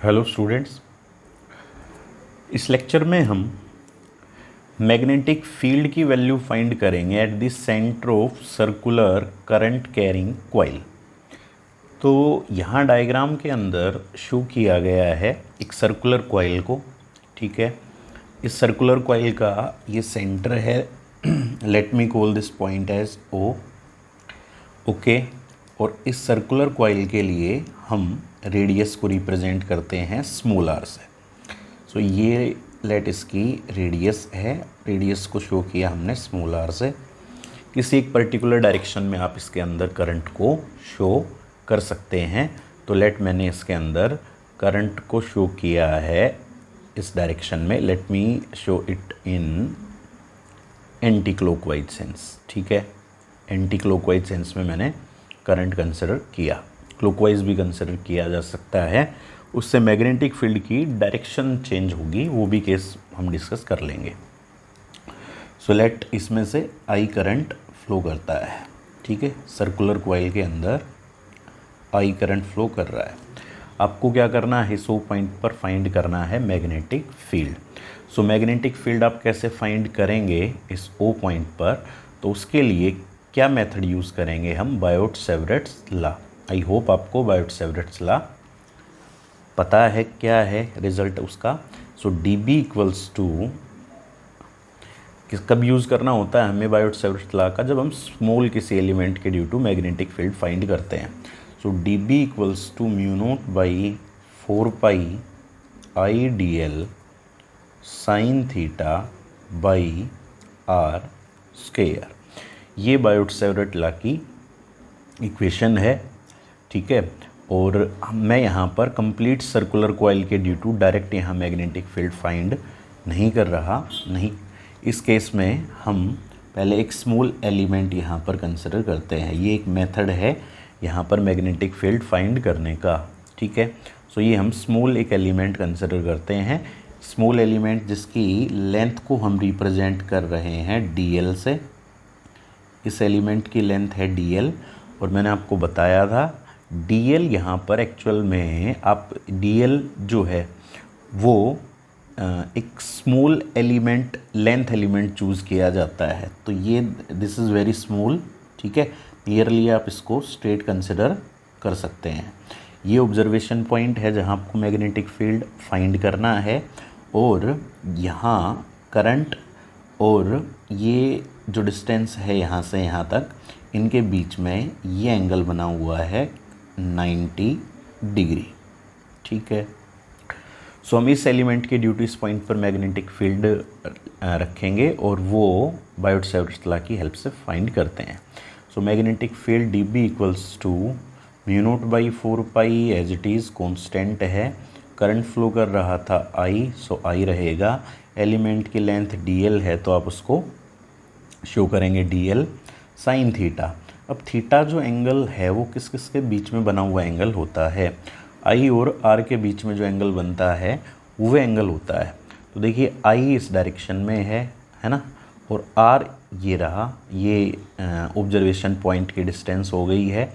Hello students, इस lecture में हम मैग्नेटिक फील्ड की वैल्यू फाइंड करेंगे eight the centre of circular current carrying coil. तो यहाँ डायग्राम के अंदर शो किया गया है एक सर्कुलर कॉइल को। ठीक है, इस सर्कुलर कॉइल का ये सेंटर है। Let me call this point as O. Okay, और इस सर्कुलर कॉइल के लिए हम रेडियस को रिप्रेजेंट करते हैं स्मॉल आर से। सो ये लेट इसकी रेडियस है, रेडियस को शो किया हमने स्मॉल आर से। किसी एक पर्टिकुलर डायरेक्शन में आप इसके अंदर करंट को शो कर सकते हैं। तो लेट मैंने इसके अंदर करंट को शो किया है इस डायरेक्शन में। Let me show it in anti clockwise sense. ठीक है, एंटी क्लॉकवाइज सेंस में मैंने करंट कंसिडर किया, क्लॉकवाइज भी कंसिडर किया जा सकता है। उससे मैग्नेटिक फील्ड की डायरेक्शन चेंज होगी, वो भी केस हम डिस्कस कर लेंगे। सो लेट इसमें से आई करंट फ्लो करता है। ठीक है, सर्कुलर कॉइल के अंदर आई करंट फ्लो कर रहा है। आपको क्या करना है, सो पॉइंट पर फाइंड करना है मैग्नेटिक फील्ड। सो मैग्नेटिक फील्ड आप कैसे फाइंड करेंगे इस ओ पॉइंट पर, तो उसके लिए क्या मेथड यूज़ करेंगे हम, बायोट-सेवरेट्स लॉ। आई होप आपको बायोट-सेवरेट्स लॉ पता है क्या है रिजल्ट उसका। सो डी बी इक्वल्स टू, कब यूज़ करना होता है हमें बायोट-सेवरेट्स लॉ का, जब हम स्मॉल किसी एलिमेंट के due to magnetic field find करते हैं। So D B equals to mu not by 4 pi D L sine theta by are square. ये बायोट-सेवरेट लॉ की इक्वेशन है। ठीक है, और मैं यहाँ पर कंप्लीट सर्कुलर कॉइल के ड्यू टू डायरेक्ट यहाँ मैग्नेटिक फील्ड फाइंड नहीं कर रहा। नहीं, इस केस में हम पहले एक स्मॉल एलिमेंट यहाँ पर कंसिडर करते हैं। ये एक मेथड है यहाँ पर मैग्नेटिक फील्ड फाइंड करने का। ठीक है, सो ये हम स्मॉल एक एलिमेंट कंसिडर करते हैं। स्मॉल एलिमेंट जिसकी लेंथ को हम रिप्रेजेंट कर रहे हैं डी एल से। इस एलिमेंट की लेंथ है डी एल, और मैंने आपको बताया था डी एल यहाँ पर एक्चुअल में आप डी एल जो है वो एक small element, length element choose किया जाता है। तो ये दिस इज़ वेरी स्मॉल। ठीक है, क्लियरली आप इसको स्ट्रेट कंसिडर कर सकते हैं। ये ऑब्जर्वेशन पॉइंट है जहाँ आपको मैग्नेटिक फील्ड फाइंड करना है, और यहाँ करंट और ये जो डिस्टेंस है यहाँ से यहाँ तक, इनके बीच में ये एंगल बना हुआ है 90 डिग्री। ठीक है, सो हम इस एलिमेंट के ड्यू टू इस पॉइंट पर मैग्नेटिक फील्ड रखेंगे और वो बायोट-सेवरेट्स लॉ की हेल्प से फाइंड करते हैं। So magnetic field d B equals to mu not by 4 pi, as it is constant है। करंट फ्लो कर रहा था आई, सो आई रहेगा। एलिमेंट की लेंथ डी एल है, तो आप उसको शो करेंगे डी एल साइन थीटा। अब थीटा जो एंगल है वो किस किस के बीच में बना हुआ एंगल होता है, आई और आर के बीच में जो एंगल बनता है वो एंगल होता है। तो देखिए आई इस डायरेक्शन में है ना, और आर ये रहा, ये ऑब्जर्वेशन पॉइंट की डिस्टेंस हो गई है।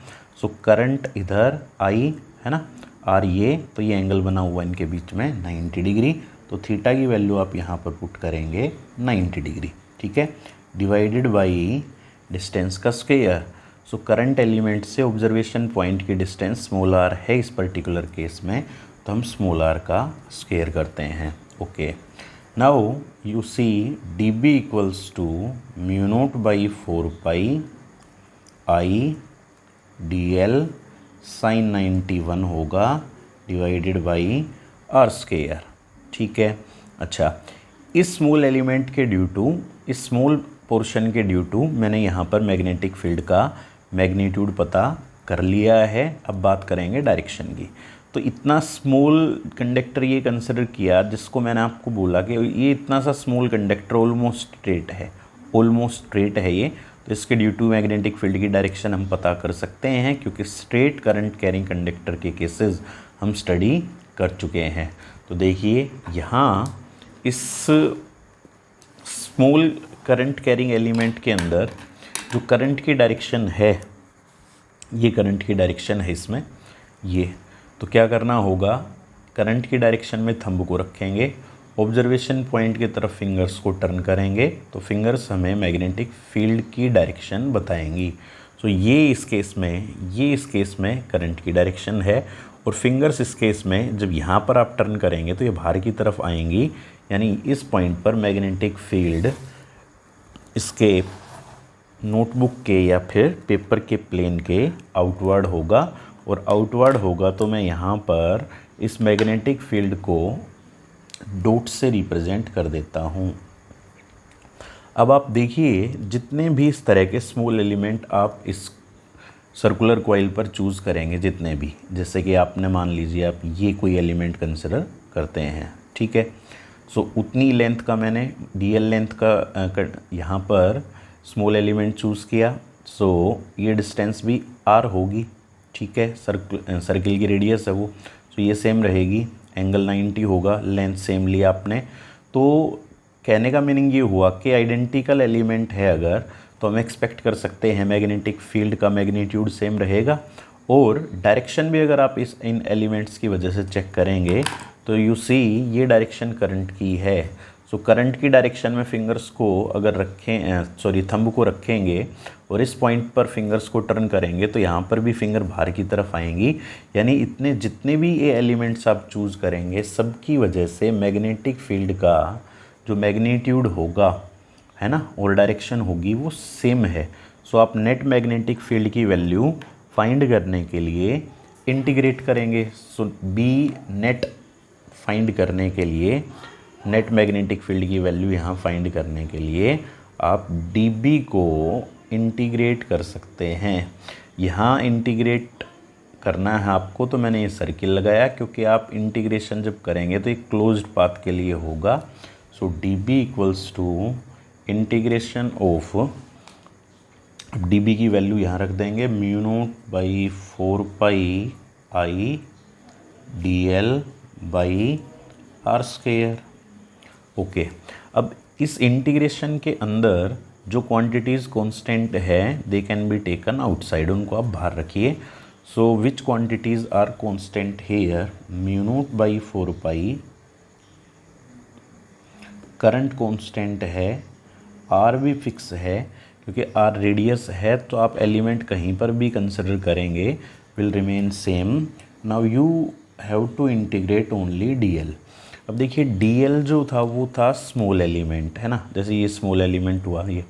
सो करंट इधर आई है ना, आर ये, तो ये एंगल बना हुआ इनके बीच में 90 डिग्री। तो थीटा की वैल्यू आप यहाँ पर पुट करेंगे 90 डिग्री। ठीक है, डिवाइडेड बाई डिस्टेंस का स्क्वायर। सो करंट एलिमेंट से ऑब्जर्वेशन पॉइंट की डिस्टेंस स्मॉल आर है इस पर्टिकुलर केस में, तो हम स्मॉल आर का स्क्वायर करते हैं। Okay, now you see d B equals to mu not by 4 pi I d L sine 91 होगा डिवाइडेड बाई आर स्क्वायर। ठीक है, अच्छा, इस स्मॉल एलिमेंट के ड्यू टू, इस स्मॉल पोर्शन के ड्यू टू मैंने यहाँ पर मैग्नेटिक फील्ड का मैग्नीट्यूड पता कर लिया है। अब बात करेंगे डायरेक्शन की। तो इतना स्मॉल कंडक्टर ये कंसिडर किया, जिसको मैंने आपको बोला कि ये इतना सा स्मॉल कंडक्टर ऑलमोस्ट स्ट्रेट है, ऑलमोस्ट स्ट्रेट है ये, तो इसके ड्यू टू मैग्नेटिक फील्ड की डायरेक्शन हम पता कर सकते हैं, क्योंकि स्ट्रेट करंट कैरिंग कंडक्टर के केसेस हम स्टडी कर चुके हैं। तो देखिए यहाँ इस स्मॉल करंट कैरिंग एलिमेंट के अंदर जो करंट की डायरेक्शन है, ये करंट की डायरेक्शन है इसमें ये, तो क्या करना होगा, करंट की डायरेक्शन में थंब को रखेंगे, ऑब्जर्वेशन पॉइंट की तरफ फिंगर्स को टर्न करेंगे तो फिंगर्स हमें मैग्नेटिक फील्ड की डायरेक्शन बताएंगी। सो ये इस केस में करंट की डायरेक्शन है, और फिंगर्स इस केस में जब यहाँ पर आप टर्न करेंगे तो ये बाहर की तरफ आएंगी, यानी इस पॉइंट पर मैग्नेटिक फील्ड इसके नोटबुक के या फिर पेपर के प्लेन के आउटवर्ड होगा, और आउटवर्ड होगा तो मैं यहाँ पर इस मैग्नेटिक फील्ड को डॉट से रिप्रेजेंट कर देता हूँ। अब आप देखिए जितने भी इस तरह के स्मॉल एलिमेंट आप इस सर्कुलर कॉइल पर चूज़ करेंगे, जितने भी, जैसे कि आपने मान लीजिए आप ये कोई एलिमेंट कंसिडर करते हैं, ठीक है। सो उतनी लेंथ का मैंने डीएल लेंथ का यहाँ पर स्मॉल एलिमेंट चूज़ किया। सो ये डिस्टेंस भी आर होगी, ठीक है, सर्किल की रेडियस है वो। सो ये सेम रहेगी, एंगल 90 होगा, लेंथ सेम लिया आपने। तो कहने का मीनिंग ये हुआ कि आइडेंटिकल एलिमेंट है अगर, तो हम एक्सपेक्ट कर सकते हैं मैग्नेटिक फील्ड का मैग्नीट्यूड सेम रहेगा, और डायरेक्शन भी अगर आप इन एलिमेंट्स की वजह से चेक करेंगे तो यू सी ये डायरेक्शन करंट की है। सो करंट की डायरेक्शन में फिंगर्स को अगर थंब को रखेंगे और इस पॉइंट पर फिंगर्स को टर्न करेंगे तो यहाँ पर भी फिंगर बाहर की तरफ आएंगी, यानी इतने जितने भी ये एलिमेंट्स आप चूज़ करेंगे सबकी वजह से मैग्नेटिक फील्ड का जो मैग्नीट्यूड होगा, है ना, और डायरेक्शन होगी वो सेम है। सो आप नेट मैग्नेटिक फील्ड की वैल्यू फाइंड करने के लिए इंटीग्रेट करेंगे। सो बी नेट फाइंड करने के लिए, नेट मैग्नेटिक फील्ड की वैल्यू यहाँ फाइंड करने के लिए आप dB को इंटीग्रेट कर सकते हैं। यहाँ इंटीग्रेट करना है आपको, तो मैंने ये सर्किल लगाया क्योंकि आप इंटीग्रेशन जब करेंगे तो एक क्लोज्ड पाथ के लिए होगा। So dB equals to integration of, dB की वैल्यू यहाँ रख देंगे mu not by 4 pi I dl by are square. Okay, अब इस इंटीग्रेशन के अंदर जो क्वांटिटीज़ कांस्टेंट है they can be taken outside, उनको आप बाहर रखिए। So which quantities are constant here, mu not by 4 pi, current constant है, आर भी फिक्स है क्योंकि आर रेडियस है, तो आप एलिमेंट कहीं पर भी कंसिडर करेंगे will remain same. Now you have to integrate only dl। अब देखिए dl जो था वो था स्मॉल एलिमेंट, है ना, जैसे ये स्मॉल एलिमेंट हुआ ये।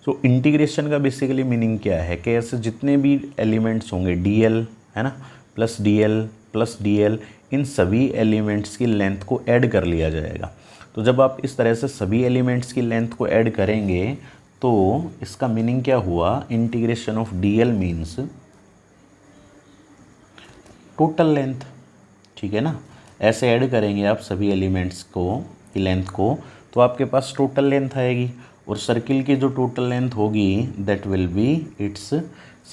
सो इंटीग्रेशन का बेसिकली मीनिंग क्या है कि ऐसे जितने भी एलिमेंट्स होंगे dl, है ना, प्लस dl, इन सभी एलिमेंट्स की लेंथ को ऐड कर लिया जाएगा। तो जब आप इस तरह से सभी एलिमेंट्स की लेंथ को ऐड करेंगे तो इसका मीनिंग क्या हुआ, integration of dl means total length, ठीक है ना। ऐसे ऐड करेंगे आप सभी एलिमेंट्स को की लेंथ को, तो आपके पास टोटल लेंथ आएगी, और सर्किल की जो टोटल लेंथ होगी that will be its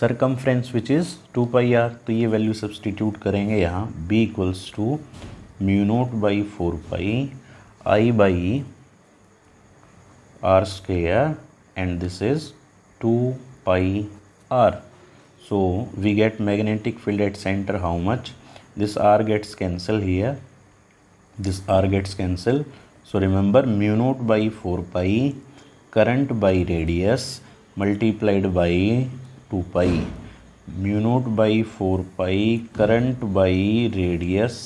circumference which is 2 pi r. तो ये वैल्यू सब्सटीट्यूट करेंगे यहाँ, b equals to mu not by 4 pi I by are square, and this is 2 pi r. So we get magnetic field at center how much? This r gets cancelled here, this r gets cancelled. So remember mu naught by 4 pi current by radius multiplied by 2 pi, mu naught by 4 pi current by radius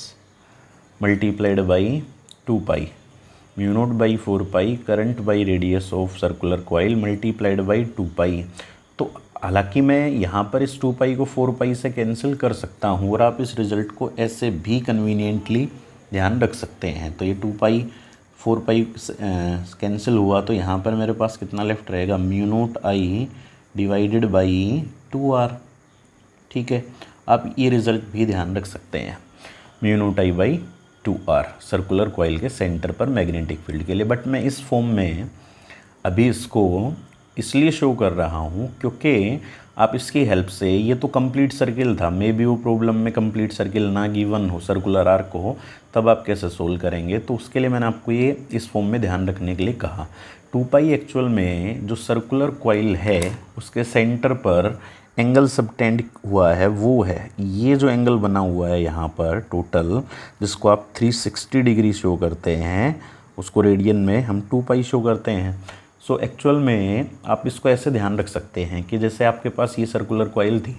multiplied by 2 pi, mu naught by 4 pi current by radius of circular coil multiplied by 2 pi। तो हालांकि मैं यहाँ पर इस 2 पाई को 4 पाई से cancel कर सकता हूँ, और आप इस रिज़ल्ट को ऐसे भी कन्वीनियंटली ध्यान रख सकते हैं। तो ये 2 पाई 4 पाई कैंसिल हुआ तो यहाँ पर मेरे पास कितना लेफ्ट रहेगा, mu not I divided by 2r, ठीक है। आप ये रिज़ल्ट भी ध्यान रख सकते हैं, mu not I by 2r circular coil के सेंटर पर मैग्नेटिक फील्ड के लिए। बट मैं इस फॉर्म में अभी इसको इसलिए शो कर रहा हूँ क्योंकि आप इसकी हेल्प से, ये तो कंप्लीट सर्किल था, मे बी वो प्रॉब्लम में कंप्लीट सर्किल ना गिवन हो, सर्कुलर आर्क हो, तब आप कैसे सोल्व करेंगे। तो उसके लिए मैंने आपको ये इस फॉर्म में ध्यान रखने के लिए कहा। 2 पाई एक्चुअल में जो सर्कुलर कॉइल है उसके सेंटर पर एंगल सबटेंड हुआ है वो है ये जो एंगल बना हुआ है यहाँ पर टोटल, जिसको आप 360 डिग्री शो करते हैं, उसको रेडियन में हम 2 पाई शो करते हैं। सो एक्चुअल में आप इसको ऐसे ध्यान रख सकते हैं कि जैसे आपके पास ये सर्कुलर कॉइल थी,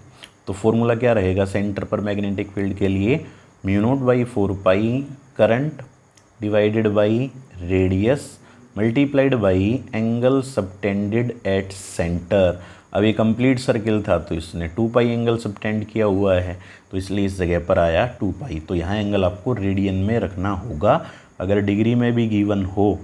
तो फॉर्मूला क्या रहेगा सेंटर पर मैग्नेटिक फील्ड के लिए, mu naught by 4 pi current divided by radius multiplied by angle subtended at centre. अब ये कंप्लीट सर्किल था तो इसने 2 पाई एंगल सबटेंड किया हुआ है, तो इसलिए इस जगह पर आया 2 पाई। तो यहाँ एंगल आपको रेडियन में रखना होगा, अगर डिग्री में भी गिवन हो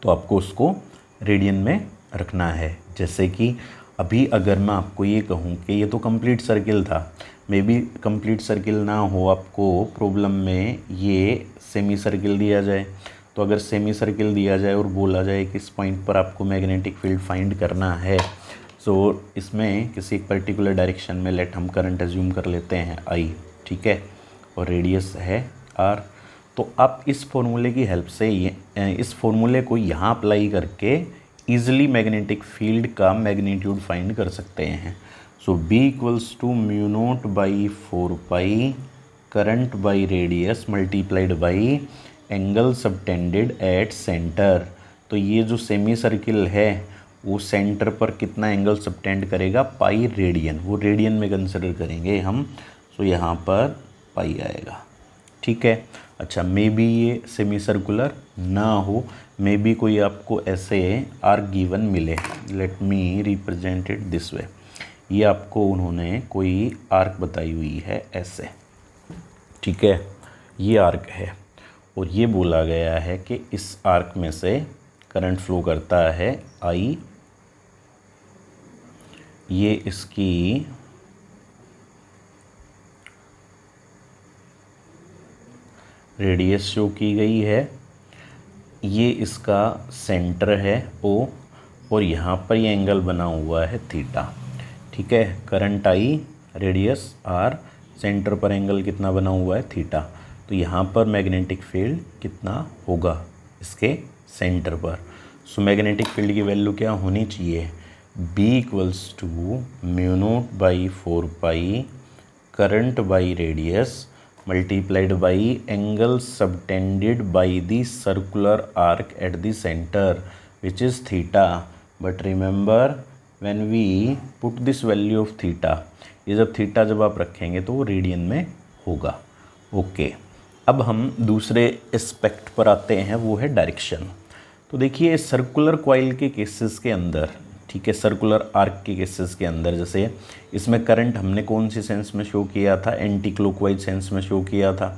तो आपको उसको रेडियन में रखना है। जैसे कि अभी अगर मैं आपको ये कहूँ कि ये तो कंप्लीट सर्किल था, मे बी कंप्लीट सर्किल ना हो, आपको प्रॉब्लम में ये सेमी सर्किल दिया जाए, तो अगर सेमी सर्किल दिया जाए और बोला जाए कि इस पॉइंट पर आपको मैग्नेटिक फील्ड फाइंड करना है, सो इसमें किसी पर्टिकुलर डायरेक्शन में लेट हम करंट एज्यूम कर लेते हैं I, ठीक है, और रेडियस है R। तो आप इस फॉर्मूले की हेल्प से इस फॉर्मूले को यहाँ अप्लाई करके ईजिली मैग्नेटिक फील्ड का मैग्नीट्यूड फाइंड कर सकते हैं। So B equals to mu not by 4 pi current by radius multiplied by angle subtended at centre. तो ये जो सेमी सर्किल है वो सेंटर पर कितना एंगल सबटेंड करेगा, पाई रेडियन, वो रेडियन में कंसिडर करेंगे हम। सो यहाँ पर पाई आएगा, ठीक है। अच्छा, मे बी ये सेमी सर्कुलर ना हो, मे बी कोई आपको ऐसे आर्क गिवन मिले, let me represent it this way. ये आपको उन्होंने कोई आर्क बताई हुई है ऐसे, ठीक है, ये आर्क है और ये बोला गया है कि इस आर्क में से करंट फ्लो करता है I, ये इसकी रेडियस शो की गई है, ये इसका सेंटर है O, और यहाँ पर ये एंगल बना हुआ है थीटा, ठीक है। Current I, radius R, centre पर एंगल कितना बना हुआ है थीटा। तो यहाँ पर मैग्नेटिक फील्ड कितना होगा इसके सेंटर पर। सो मैग्नेटिक फील्ड की वैल्यू क्या होनी चाहिए, B equals to mu not by 4 pi current by radius multiplied by angle subtended by the circular arc at the centre which is theta. But remember when we put this value of theta, ये जब theta जब आप रखेंगे तो वो radian में होगा, okay. अब हम दूसरे एस्पेक्ट पर आते हैं, वो है डायरेक्शन। तो देखिए सर्कुलर कॉइल के केसेस के अंदर, ठीक है, सर्कुलर आर्क के केसेस के अंदर, जैसे इसमें करंट हमने कौन सी सेंस में शो किया था, एंटी क्लॉकवाइज सेंस में शो किया था।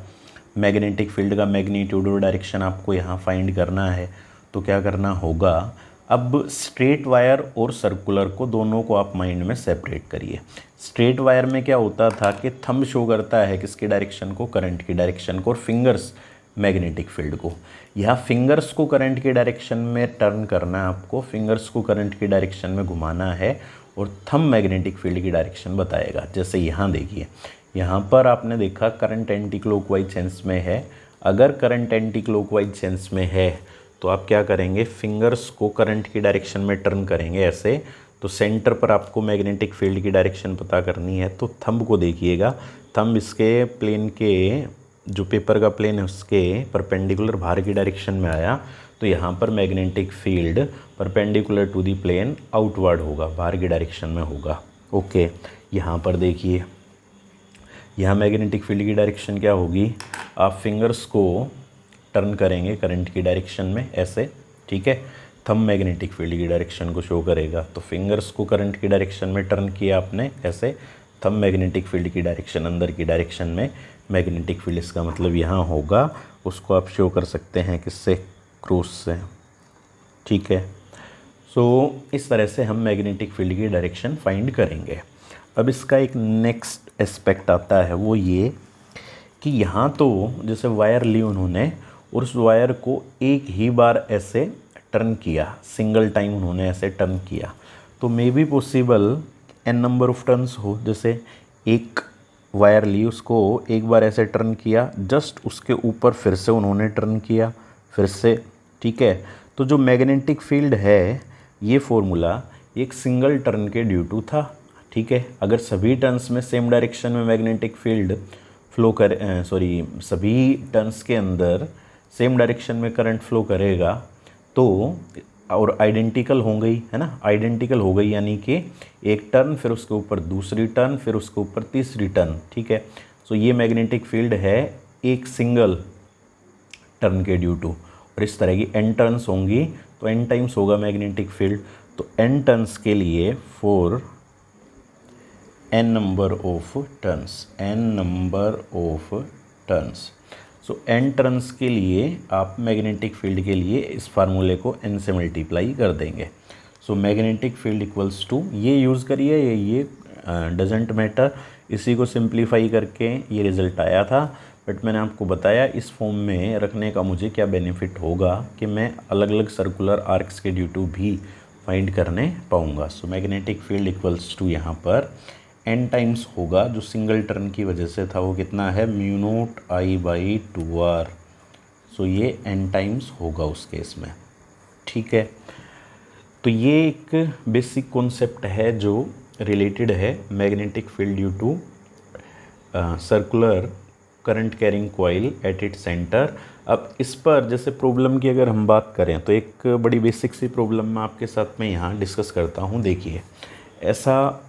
मैग्नेटिक फील्ड का मैग्नीट्यूड और डायरेक्शन आपको यहाँ फाइंड करना है, तो क्या करना होगा, अब स्ट्रेट वायर और सर्कुलर को दोनों को आप माइंड में सेपरेट करिए। स्ट्रेट वायर में क्या होता था कि थंब शो करता है किसकी डायरेक्शन को, करंट की डायरेक्शन को, और फिंगर्स मैग्नेटिक फील्ड को। यहाँ फिंगर्स को करंट की डायरेक्शन में टर्न करना है आपको, फिंगर्स को करंट की डायरेक्शन में घुमाना है, और थंब मैग्नेटिक फील्ड की डायरेक्शन बताएगा। जैसे यहाँ देखिए, यहाँ पर आपने देखा करंट एंटी क्लॉकवाइज सेंस में है। अगर करंट एंटी क्लॉकवाइज सेंस में है तो आप क्या करेंगे, फिंगर्स को करंट की डायरेक्शन में टर्न करेंगे ऐसे। तो सेंटर पर आपको मैग्नेटिक फील्ड की डायरेक्शन पता करनी है, तो थंब को देखिएगा, थंब इसके प्लेन के, जो पेपर का प्लेन है उसके परपेंडिकुलर बाहर की डायरेक्शन में आया, तो यहाँ पर magnetic field perpendicular to the plane outward होगा, बाहर की डायरेक्शन में होगा, ओके। यहाँ पर देखिए, यहाँ मैग्नेटिक फील्ड की डायरेक्शन क्या होगी, आप फिंगर्स को टर्न करेंगे करंट की डायरेक्शन में ऐसे, ठीक है, थंब मैग्नेटिक फील्ड की डायरेक्शन को शो करेगा। तो फिंगर्स को करंट की डायरेक्शन में टर्न किया आपने ऐसे, थंब मैग्नेटिक फील्ड की डायरेक्शन अंदर की डायरेक्शन में, मैग्नेटिक फील्ड इसका मतलब यहाँ होगा, उसको आप शो कर सकते हैं किससे, क्रॉस से, ठीक है। सो इस तरह से हम मैग्नेटिक फील्ड की डायरेक्शन फाइंड करेंगे। अब इसका एक नेक्स्ट एस्पेक्ट आता है, वो ये कि यहाँ तो जैसे वायर ली उन्होंने और उस वायर को एक ही बार ऐसे टर्न किया, सिंगल टाइम उन्होंने ऐसे टर्न किया, तो may be possible n number of turns हो। जैसे एक वायर ली, उसको एक बार ऐसे टर्न किया, जस्ट उसके ऊपर फिर से उन्होंने टर्न किया, फिर से, ठीक है। तो जो मैग्नेटिक फील्ड है, ये फॉर्मूला एक सिंगल टर्न के ड्यू टू था, ठीक है। अगर सभी टर्न्स में सेम डायरेक्शन में मैग्नेटिक फील्ड फ्लो कर सभी टर्न्स के अंदर सेम डायरेक्शन में करंट फ्लो करेगा तो और आइडेंटिकल हो गई है ना, आइडेंटिकल हो गई यानी कि एक टर्न फिर उसके ऊपर दूसरी टर्न फिर उसके ऊपर तीसरी टर्न, ठीक है। सो ये मैग्नेटिक फील्ड है एक सिंगल टर्न के ड्यू टू, और इस तरह की n टर्न्स होंगी तो n टाइम्स होगा मैग्नेटिक फील्ड। तो n टर्न्स के लिए for n number of turns, n number of turns, so n turns के लिए आप मैग्नेटिक फील्ड के लिए इस फार्मूले को n से मल्टीप्लाई कर देंगे। So magnetic field equals to, ये यूज़ करिए, ये डजेंट मैटर, इसी को सिंप्लीफाई करके ये रिज़ल्ट आया था। बट मैंने आपको बताया इस फॉर्म में रखने का मुझे क्या बेनिफिट होगा कि मैं अलग अलग सर्कुलर आर्क्स के ड्यू टू भी फाइंड करने पाऊँगा। So magnetic field equals to यहाँ पर n टाइम्स होगा, जो सिंगल टर्न की वजह से था वो कितना है mu naught I by 2r। सो ये n टाइम्स होगा उस केस में, ठीक है। तो ये एक बेसिक कॉन्सेप्ट है जो रिलेटेड है magnetic field due to circular current carrying coil at it centre. अब इस पर जैसे प्रॉब्लम की अगर हम बात करें तो एक बड़ी बेसिक सी प्रॉब्लम मैं आपके साथ में यहाँ डिस्कस करता हूँ। देखिए ऐसा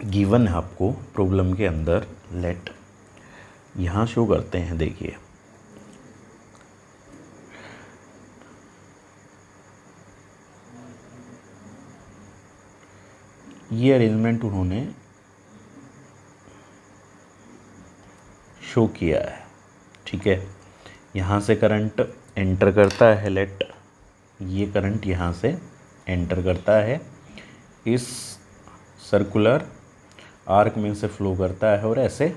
गिवन है आपको प्रॉब्लम के अंदर, लेट यहाँ शो करते हैं। देखिए ये अरेंजमेंट उन्होंने शो किया है, ठीक है। यहाँ से करंट एंटर करता है, लेट ये करंट यहाँ से एंटर करता है, इस सर्कुलर आर्क में से फ्लो करता है और ऐसे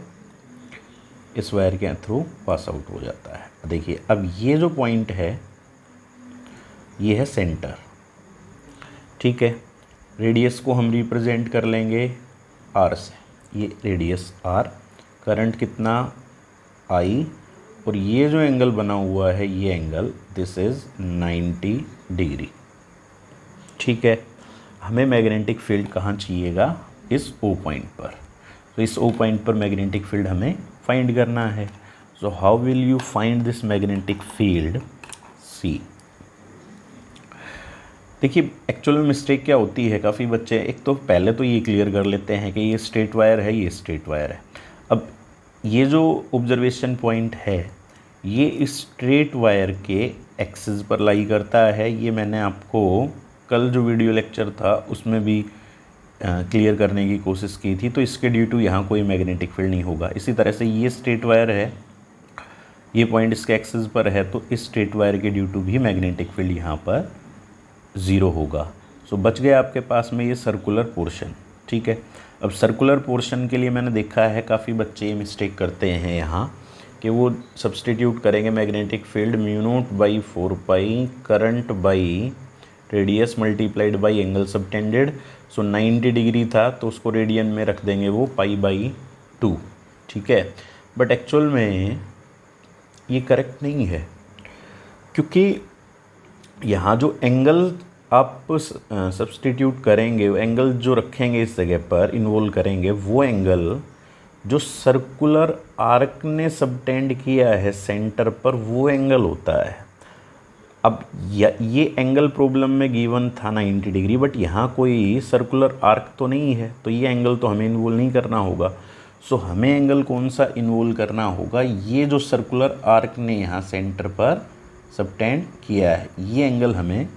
इस वायर के थ्रू पास आउट हो जाता है। देखिए अब ये जो पॉइंट है ये है सेंटर, ठीक है। रेडियस को हम रिप्रेजेंट कर लेंगे r से, ये रेडियस r, करंट कितना I, और ये जो एंगल बना हुआ है ये एंगल दिस इज़ 90 डिग्री, ठीक है। हमें मैग्नेटिक फील्ड कहाँ चाहिएगा, इस O पॉइंट पर। तो इस O पॉइंट पर मैग्नेटिक फील्ड हमें फाइंड करना है। So how will you find this magnetic field, see. देखिए एक्चुअल में मिस्टेक क्या होती है, काफ़ी बच्चे एक तो पहले तो ये क्लियर कर लेते हैं कि ये स्ट्रेट वायर है, ये स्ट्रेट वायर है। अब ये जो ऑब्जर्वेशन पॉइंट है ये इस स्ट्रेट वायर के एक्सिस पर लाई करता है। ये मैंने आपको कल जो वीडियो लेक्चर था उसमें भी क्लियर करने की कोशिश की थी। तो इसके ड्यू टू यहाँ कोई मैग्नेटिक फील्ड नहीं होगा। इसी तरह से ये स्ट्रेट वायर है, ये पॉइंट इसके एक्सिस पर है, तो इस स्ट्रेट वायर के ड्यू टू भी मैग्नेटिक फील्ड यहाँ पर 0 होगा। सो बच गया आपके पास में ये सर्कुलर पोर्शन, ठीक है। अब सर्कुलर पोर्शन के लिए मैंने देखा है काफ़ी बच्चे ये मिस्टेक करते हैं यहाँ कि वो सब्सटीट्यूट करेंगे magnetic field mu naught by 4 pi current by radius multiplied by angle subtended. So 90 degree था तो उसको रेडियन में रख देंगे वो पाई बाई 2, ठीक है। बट एक्चुअल में ये करेक्ट नहीं है, क्योंकि यहाँ जो एंगल आप सब्सटीट्यूट करेंगे, एंगल जो रखेंगे इस जगह पर इन्वॉल्व करेंगे, वो एंगल जो सर्कुलर आर्क ने सबटेंड किया है सेंटर पर वो एंगल होता है। अब ये एंगल प्रॉब्लम में गिवन था 90 डिग्री, बट यहाँ कोई सर्कुलर आर्क तो नहीं है, तो ये एंगल तो हमें इन्वॉल्व नहीं करना होगा। सो हमें एंगल कौन सा इन्वॉल्व करना होगा, ये जो सर्कुलर आर्क ने यहाँ सेंटर पर सबटेंड किया है ये एंगल हमें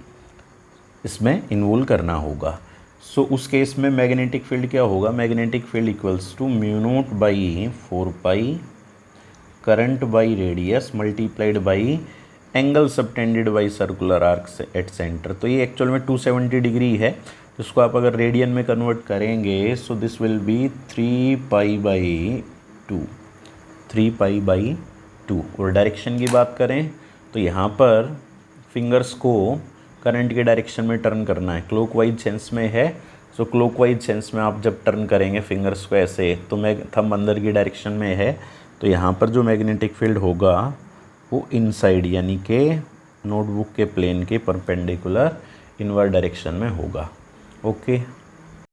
इसमें इन्वॉल्व करना होगा। सो उस केस में मैग्नेटिक फील्ड क्या होगा, magnetic field equals to mu not by 4 pi current by radius multiplied by angle subtended by circular arc at centre. तो ये एक्चुअल में 270 डिग्री है, जिसको आप अगर रेडियन में कन्वर्ट करेंगे so this will be 3 pi by 2, 3 pi by 2। और डायरेक्शन की बात करें तो यहाँ पर फिंगर्स को करंट के डायरेक्शन में टर्न करना है, क्लॉकवाइज सेंस में है। सो क्लॉकवाइज सेंस में आप जब टर्न करेंगे फिंगर्स को ऐसे, तो मैं थंब अंदर की डायरेक्शन में है, तो यहाँ पर जो मैग्नेटिक फील्ड होगा वो इनसाइड यानी कि नोटबुक के प्लेन के परपेंडिकुलर इनवर्ड डायरेक्शन में होगा। ओके।